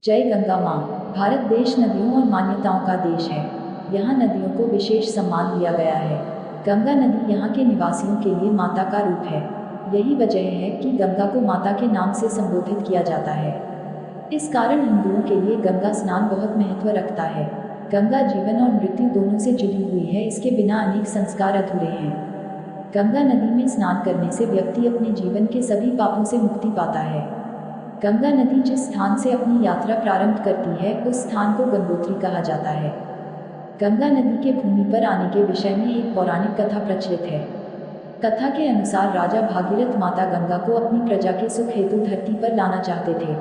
जय गंगा माँ। भारत देश नदियों और मान्यताओं का देश है। यहाँ नदियों को विशेष सम्मान दिया गया है। गंगा नदी यहाँ के निवासियों के लिए माता का रूप है। यही वजह है कि गंगा को माता के नाम से संबोधित किया जाता है। इस कारण हिंदुओं के लिए गंगा स्नान बहुत महत्व रखता है। गंगा जीवन और मृत्यु दोनों से जुड़ी हुई है। इसके बिना अनेक संस्कार अधूरे हैं। गंगा नदी में स्नान करने से व्यक्ति अपने जीवन के सभी पापों से मुक्ति पाता है। गंगा नदी जिस स्थान से अपनी यात्रा प्रारंभ करती है उस स्थान को गंगोत्री कहा जाता है। गंगा नदी के भूमि पर आने के विषय में एक पौराणिक कथा प्रचलित है। कथा के अनुसार राजा भागीरथ माता गंगा को अपनी प्रजा के सुख हेतु धरती पर लाना चाहते थे।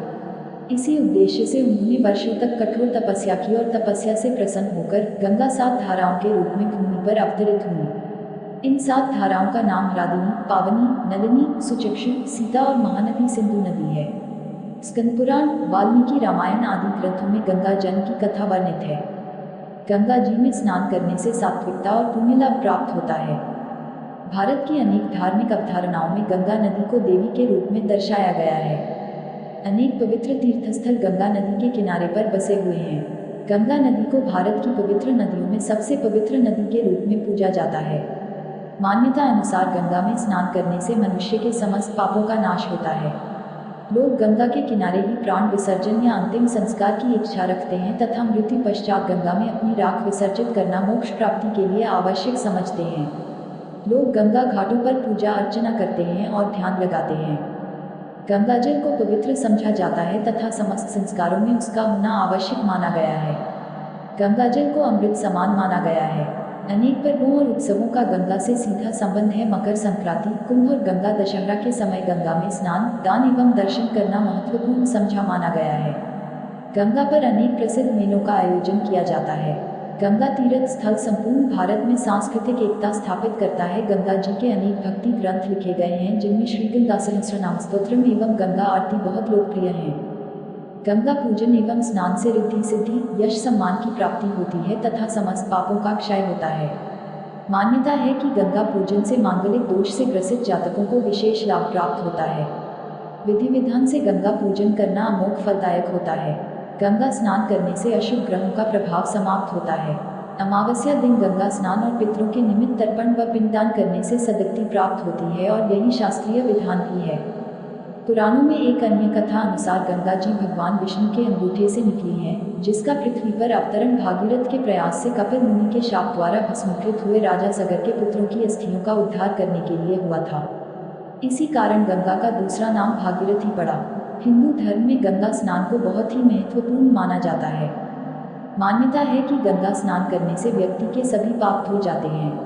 इसी उद्देश्य से उन्होंने वर्षों तक कठोर तपस्या की और तपस्या से प्रसन्न होकर गंगा 7 धाराओं के रूप में भूमि पर अवतरित हुई। इन 7 धाराओं का नाम हरादिनी, पावनी, नलिनी, सुचक्षु, सीता और महानदी सिंधु नदी है। स्कंद पुराण, वाल्मीकि रामायण आदि ग्रंथों में गंगा जन्म की कथा वर्णित है। गंगा जी में स्नान करने से सात्विकता और पुण्य लाभ प्राप्त होता है। भारत की अनेक धार्मिक अवधारणाओं में गंगा नदी को देवी के रूप में दर्शाया गया है। अनेक पवित्र तीर्थस्थल गंगा नदी के किनारे पर बसे हुए हैं। गंगा नदी को भारत की पवित्र नदियों में सबसे पवित्र नदी के रूप में पूजा जाता है। मान्यता अनुसार गंगा में स्नान करने से मनुष्य के समस्त पापों का नाश होता है। लोग गंगा के किनारे ही प्राण विसर्जन या अंतिम संस्कार की इच्छा रखते हैं तथा मृत्यु पश्चात गंगा में अपनी राख विसर्जित करना मोक्ष प्राप्ति के लिए आवश्यक समझते हैं। लोग गंगा घाटों पर पूजा अर्चना करते हैं और ध्यान लगाते हैं। गंगा जल को पवित्र समझा जाता है तथा समस्त संस्कारों में उसका होना आवश्यक माना गया है। गंगा जल को अमृत समान माना गया है। अनेक पर्वों और उत्सवों का गंगा से सीधा संबंध है। मकर संक्रांति, कुंभ और गंगा दशहरा के समय गंगा में स्नान, दान एवं दर्शन करना महत्वपूर्ण समझा माना गया है। गंगा पर अनेक प्रसिद्ध मेलों का आयोजन किया जाता है। गंगा तीर्थ स्थल संपूर्ण भारत में सांस्कृतिक एकता स्थापित करता है। गंगा जी के अनेक भक्ति ग्रंथ लिखे गए हैं जिनमें श्री गंगा सहस्रनाम स्तोत्रम एवं गंगा आरती बहुत लोकप्रिय हैं। गंगा पूजन एवं स्नान से रिद्धि सिद्धि, यश सम्मान की प्राप्ति होती है तथा समस्त पापों का क्षय होता है। मान्यता है कि गंगा पूजन से मांगलिक दोष से ग्रसित जातकों को विशेष लाभ प्राप्त होता है। विधि विधान से गंगा पूजन करना अमोघ फलदायक होता है। गंगा स्नान करने से अशुभ ग्रहों का प्रभाव समाप्त होता है। अमावस्या दिन गंगा स्नान और पितरों के निमित्त तर्पण व पिंडदान करने से सद्गति प्राप्त होती है और यही शास्त्रीय विधान भी है। पुराणों में एक अन्य कथा अनुसार गंगा जी भगवान विष्णु के अंगूठे से निकली हैं, जिसका पृथ्वी पर अवतरण भागीरथ के प्रयास से कपिल मुनि के शाप द्वारा भस्मीकृत हुए राजा सगर के पुत्रों की अस्थियों का उद्धार करने के लिए हुआ था। इसी कारण गंगा का दूसरा नाम भागीरथ ही पड़ा। हिंदू धर्म में गंगा स्नान को बहुत ही महत्वपूर्ण माना जाता है। मान्यता है कि गंगा स्नान करने से व्यक्ति के सभी पाप धुल जाते हैं।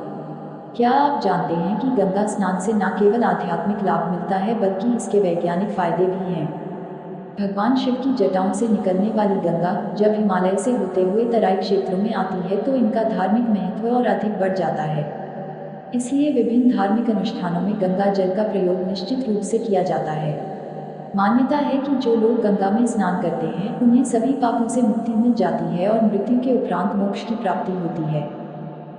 क्या आप जानते हैं कि गंगा स्नान से न केवल आध्यात्मिक लाभ मिलता है बल्कि इसके वैज्ञानिक फायदे भी हैं। भगवान शिव की जटाओं से निकलने वाली गंगा जब हिमालय से होते हुए तराई क्षेत्रों में आती है तो इनका धार्मिक महत्व और अधिक बढ़ जाता है। इसलिए विभिन्न धार्मिक अनुष्ठानों में गंगा जल का प्रयोग निश्चित रूप से किया जाता है। मान्यता है कि जो लोग गंगा में स्नान करते हैं उन्हें सभी पापों से मुक्ति मिल जाती है और मृत्यु के उपरांत मोक्ष की प्राप्ति होती है।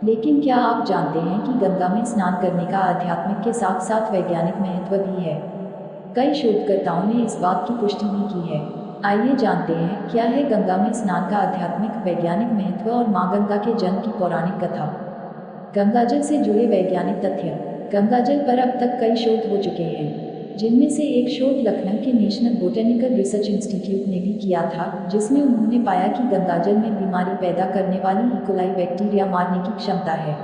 लेकिन क्या आप जानते हैं कि गंगा में स्नान करने का आध्यात्मिक के साथ साथ वैज्ञानिक महत्व भी है? कई शोधकर्ताओं ने इस बात की पुष्टि भी की है। आइए जानते हैं क्या है गंगा में स्नान का आध्यात्मिक वैज्ञानिक महत्व और माँ गंगा के जन्म की पौराणिक कथा। गंगाजल से जुड़े वैज्ञानिक तथ्य। गंगाजल पर अब तक कई शोध हो चुके हैं, जिनमें से एक शोध लखनऊ के नेशनल बोटेनिकल रिसर्च इंस्टीट्यूट ने भी किया था, जिसमें उन्होंने पाया कि गंगाजल में बीमारी पैदा करने वाली इकोलाई बैक्टीरिया मारने की क्षमता है।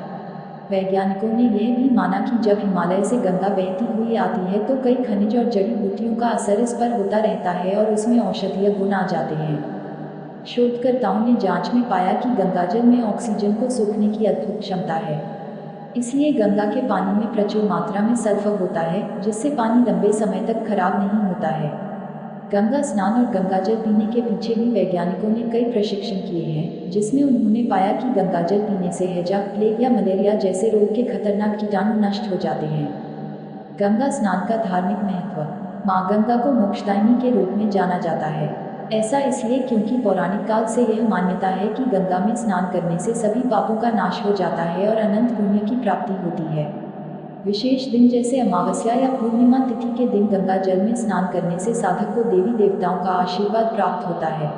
वैज्ञानिकों ने यह भी माना कि जब हिमालय से गंगा बहती हुई आती है तो कई खनिज और जड़ी बूटियों का असर इस पर होता रहता है और उसमें औषधीय गुण आ जाते हैं। शोधकर्ताओं ने जांच में पाया कि गंगाजल में ऑक्सीजन को सोखने की अद्भुत क्षमता है। इसलिए गंगा के पानी में प्रचुर मात्रा में सल्फर होता है, जिससे पानी लंबे समय तक खराब नहीं होता है। गंगा स्नान और गंगाजल पीने के पीछे भी वैज्ञानिकों ने कई प्रशिक्षण किए हैं, जिसमें उन्होंने पाया कि गंगाजल पीने से हैजा, प्लेग या मलेरिया जैसे रोग के खतरनाक कीटाणु नष्ट हो जाते हैं। गंगा स्नान का धार्मिक महत्व। माँ गंगा को मोक्षदायिनी के रूप में जाना जाता है। ऐसा इसलिए क्योंकि पौराणिक काल से यह मान्यता है कि गंगा में स्नान करने से सभी पापों का नाश हो जाता है और अनंत पुण्य की प्राप्ति होती है। विशेष दिन जैसे अमावस्या या पूर्णिमा तिथि के दिन गंगा जल में स्नान करने से साधक को देवी देवताओं का आशीर्वाद प्राप्त होता है।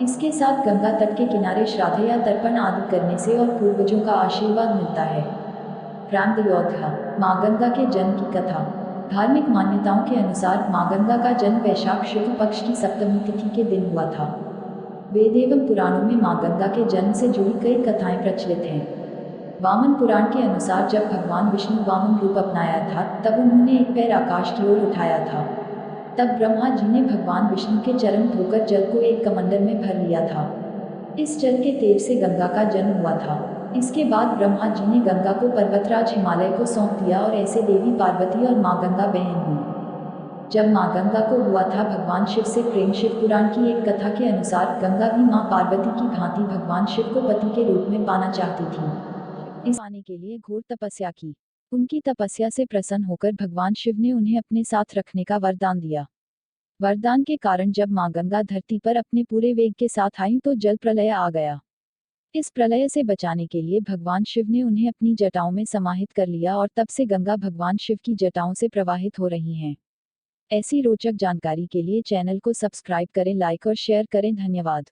इसके साथ गंगा तट के किनारे श्राद्ध या तर्पण आदि करने से और पूर्वजों का आशीर्वाद मिलता है। प्रांतयोद्धा माँ गंगा के जन्म की कथा। धार्मिक मान्यताओं के अनुसार माँ गंगा का जन्म वैशाख शुक्ल पक्ष की सप्तमी तिथि के दिन हुआ था। वेद एवं पुराणों में माँ गंगा के जन्म से जुड़ी कई कथाएं प्रचलित हैं। वामन पुराण के अनुसार जब भगवान विष्णु वामन रूप अपनाया था तब उन्होंने एक पैर आकाश की ओर उठाया था। तब ब्रह्मा जी ने भगवान विष्णु के चरण धोकर जल को एक कमंडल में भर लिया था। इस जल के तेज से गंगा का जन्म हुआ था। इसके बाद ब्रह्मा जी ने गंगा को पर्वतराज हिमालय को सौंप दिया और ऐसे देवी पार्वती और माँ गंगा बहन हुई। जब माँ गंगा को हुआ था भगवान शिव से प्रेम, शिव पुराण की एक कथा के अनुसार गंगा भी माँ पार्वती की भांति भगवान शिव को पति के रूप में पाना चाहती थी। इस पाने के लिए घोर तपस्या की। उनकी तपस्या से प्रसन्न होकर भगवान शिव ने उन्हें अपने साथ रखने का वरदान दिया। वरदान के कारण जब माँ गंगा धरती पर अपने पूरे वेग के साथ आई तो जल प्रलय आ गया। इस प्रलय से बचाने के लिए भगवान शिव ने उन्हें अपनी जटाओं में समाहित कर लिया और तब से गंगा भगवान शिव की जटाओं से प्रवाहित हो रही हैं। ऐसी रोचक जानकारी के लिए चैनल को सब्सक्राइब करें, लाइक और शेयर करें। धन्यवाद।